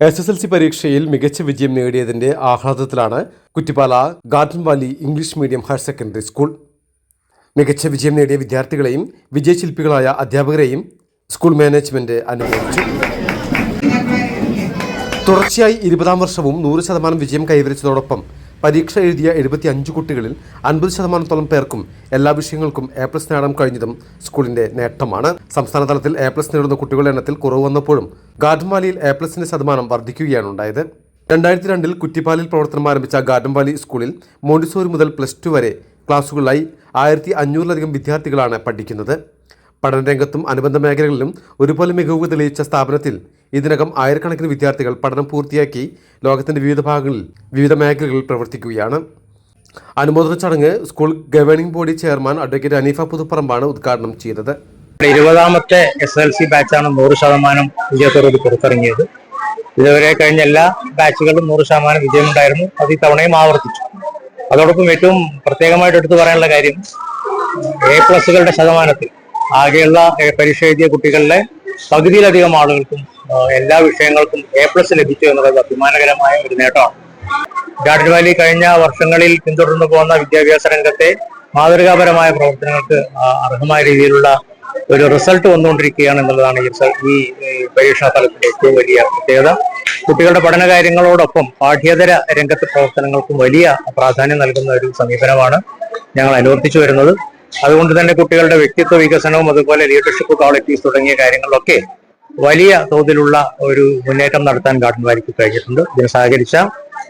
SSLC പരീക്ഷയിൽ മികച്ച വിജയം നേടിയതിന്റെ ആഹ്ലാദത്തിലാണ് Kuttippala garden valley English medium higher secondary school. മികച്ച വിജയം നേടിയ വിദ്യാർത്ഥികളെയും വിജയശില്പികളായ അധ്യാപകരെയും സ്കൂൾ മാനേജ്മെന്റ് അനുമോദിച്ചു. തുടർച്ചയായി 20ാം വർഷവും 100% വിജയം കൈവരിച്ചതോടൊപ്പം പരീക്ഷ എഴുതിയ 75 കുട്ടികളിൽ 50%-ഓളം പേർക്കും എല്ലാ വിഷയങ്ങൾക്കും A+ നേടാൻ കഴിഞ്ഞതും സ്കൂളിന്റെ നേട്ടമാണ്. സംസ്ഥാന തലത്തിൽ A+ നേടുന്ന കുട്ടികളുടെ എണ്ണത്തിൽ കുറവ് വന്നപ്പോഴും ഗാർഡൻ വാലിയിൽ A+ന്റെ ശതമാനം വർദ്ധിക്കുകയാണ് ഉണ്ടായത്. 2002-ൽ കുറ്റിപ്പാലിൽ പ്രവർത്തനം ആരംഭിച്ച ഗാർഡൻ വാലി സ്കൂളിൽ മോണ്ടിസോറി മുതൽ +2 വരെ ക്ലാസുകളിലായി 1500-ലധികം വിദ്യാർത്ഥികളാണ് പഠിക്കുന്നത്. പഠനരംഗത്തും അനുബന്ധ മേഖലകളിലും ഒരുപോലെ മികവ് തെളിയിച്ച സ്ഥാപനത്തിൽ ഇതിനകം ആയിരക്കണക്കിന് വിദ്യാർത്ഥികൾ പഠനം പൂർത്തിയാക്കി ലോകത്തിന്റെ വിവിധ ഭാഗങ്ങളിൽ വിവിധ മേഖലകളിൽ പ്രവർത്തിക്കുകയാണ്. അനുമോദന ചടങ്ങ് school governing body chairman advocate Aneefa പുതുപ്പറമ്പാണ് ഉദ്ഘാടനം ചെയ്തത്. 20ാമത്തെ SSLC ബാച്ചാണ് 100% വിജയത്തോട് പുറത്തിറങ്ങിയത്. ഇതുവരെ കഴിഞ്ഞ എല്ലാ ബാച്ചുകളിലും 100% വിജയമുണ്ടായിരുന്നു. അത് ഇത്തവണയും ആവർത്തിച്ചു. അതോടൊപ്പം ഏറ്റവും പ്രത്യേകമായിട്ട് എടുത്തു പറയാനുള്ള കാര്യം A+കളുടെ ശതമാനത്തിൽ ആകെയുള്ള പരീക്ഷ എഴുതിയ കുട്ടികളിലെ പകുതിയിലധികം ആളുകൾക്കും എല്ലാ വിഷയങ്ങൾക്കും A+ ലഭിച്ചു എന്നുള്ളത് അഭിമാനകരമായ ഒരു നേട്ടമാണ്. ഗാർഡൻ വാലി കഴിഞ്ഞ വർഷങ്ങളിൽ പിന്തുടർന്നു പോകുന്ന വിദ്യാഭ്യാസ രംഗത്തെ മാതൃകാപരമായ പ്രവർത്തനങ്ങൾക്ക് അർഹമായ രീതിയിലുള്ള ഒരു റിസൾട്ട് വന്നുകൊണ്ടിരിക്കുകയാണ് എന്നുള്ളതാണ് ഈ പരീക്ഷാ ഫലത്തിന്റെ ഏറ്റവും വലിയ പ്രത്യേകത. കുട്ടികളുടെ പഠന കാര്യങ്ങളോടൊപ്പം പാഠ്യേതര രംഗത്തെ പ്രവർത്തനങ്ങൾക്കും വലിയ പ്രാധാന്യം നൽകുന്ന ഒരു സമീപനമാണ് ഞങ്ങൾ അനുവർത്തിച്ചു വരുന്നത്. അതുകൊണ്ട് തന്നെ കുട്ടികളുടെ വ്യക്തിത്വ വികസനവും അതുപോലെ ലീഡർഷിപ്പ് ക്വാളിറ്റീസ് തുടങ്ങിയ കാര്യങ്ങളിലൊക്കെ വലിയ തോതിലുള്ള ഒരു മുന്നേറ്റം നടത്താൻ ഗാർഡൻ വാലിക്ക് കഴിഞ്ഞിട്ടുണ്ട്. ഇതിന് സഹകരിച്ച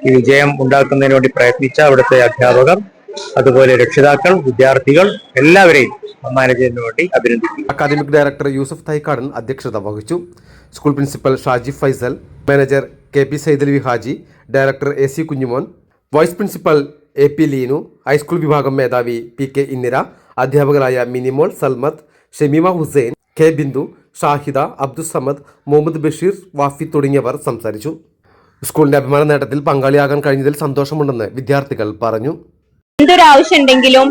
ഈ വിജയം ഉണ്ടാക്കുന്നതിന് വേണ്ടി പ്രയത്നിച്ച അവിടുത്തെ അധ്യാപകർ, അതുപോലെ രക്ഷിതാക്കൾ, വിദ്യാർത്ഥികൾ എല്ലാവരെയും മാനേജ്മെന്റിന് വേണ്ടി അഭിനന്ദിക്കുന്നു. അക്കാദമിക് ഡയറക്ടർ യൂസഫ് തൈക്കാടൻ അധ്യക്ഷത വഹിച്ചു. School principal Shaji Faisal, manager KP Saidalavi Haji, director AC Kunjumon, vice principal AP Leenu, high school വിഭാഗം മേധാവി PK ഇന്ദിര, അധ്യാപകരായ മിനിമോൾ, സൽമത്ത്, ഷമീമ ഹുസൈൻ, K ബിന്ദു, ഷാഹിദ, അബ്ദുസമദ്, മുഹമ്മദ് ബഷീർ, വാഫി തുടങ്ങിയവർ സംസാരിച്ചു. സ്കൂളിന്റെ അഭിമാന നേട്ടത്തിൽ പങ്കാളിയാകാൻ കഴിഞ്ഞതിൽ സന്തോഷമുണ്ടെന്ന് വിദ്യാർത്ഥികൾ പറഞ്ഞു. എന്തൊരാവശ്യം ഉണ്ടെങ്കിലും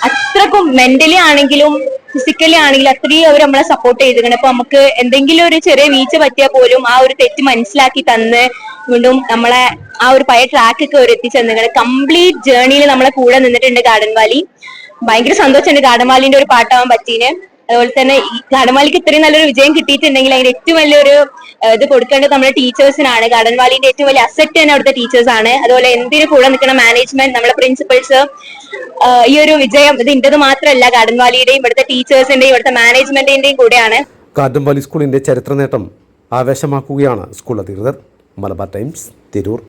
അത്രക്കും മെന്റലി ആണെങ്കിലും ഫിസിക്കലി ആണെങ്കിലും അത്രയും അവർ നമ്മളെ സപ്പോർട്ട് ചെയ്തിട്ടുണ്ട്. അപ്പൊ നമുക്ക് എന്തെങ്കിലും ഒരു ചെറിയ വീഴ്ച പറ്റിയാൽ പോലും ആ ഒരു തെറ്റ് മനസ്സിലാക്കി തന്ന് വീണ്ടും നമ്മളെ ആ ഒരു പഴയ ട്രാക്കൊക്കെ അവർ എത്തിച്ചെന്ന് കംപ്ലീറ്റ് ജേർണിയിൽ നമ്മളെ കൂടെ നിന്നിട്ടുണ്ട് ഗാർഡൻ വാലി. ഭയങ്കര സന്തോഷമുണ്ട് ഗാർഡൻ വാലിന്റെ ഒരു പാട്ടാവാൻ പറ്റീന്. അതുപോലെ തന്നെ ഈ ഗാർഡൻ വാലിക്ക് ഇത്രയും നല്ലൊരു വിജയം കിട്ടിയിട്ടുണ്ടെങ്കിൽ അതിന്റെ ഏറ്റവും വലിയൊരു ഇത് കൊടുക്കേണ്ടത് നമ്മുടെ ടീച്ചേഴ്സിനാണ്. ഗാർഡൻ വാലിന്റെ ഏറ്റവും വലിയ അസറ്റ് തന്നെ അവിടുത്തെ ടീച്ചേഴ്സ് ആണ്. അതുപോലെ എന്തിനു കൂടെ നിൽക്കുന്ന മാനേജ്മെന്റ്, നമ്മുടെ പ്രിൻസിപ്പൽസ്. ഈ ഒരു വിജയം ഇത് ഇന്റത് മാത്രമല്ല, ഗാർഡൻ വാലിയുടെയും ഇവിടുത്തെ ടീച്ചേഴ്സിന്റെയും ഇവിടുത്തെ മാനേജ്മെന്റിന്റെയും കൂടെയാണ്. ഗാർഡൻ വാലി സ്കൂളിന്റെ ചരിത്ര നേട്ടം ആവേശമാക്കുകയാണ് സ്കൂൾ അധികൃതർ. മലബാർ ടൈംസ്, തിരൂർ.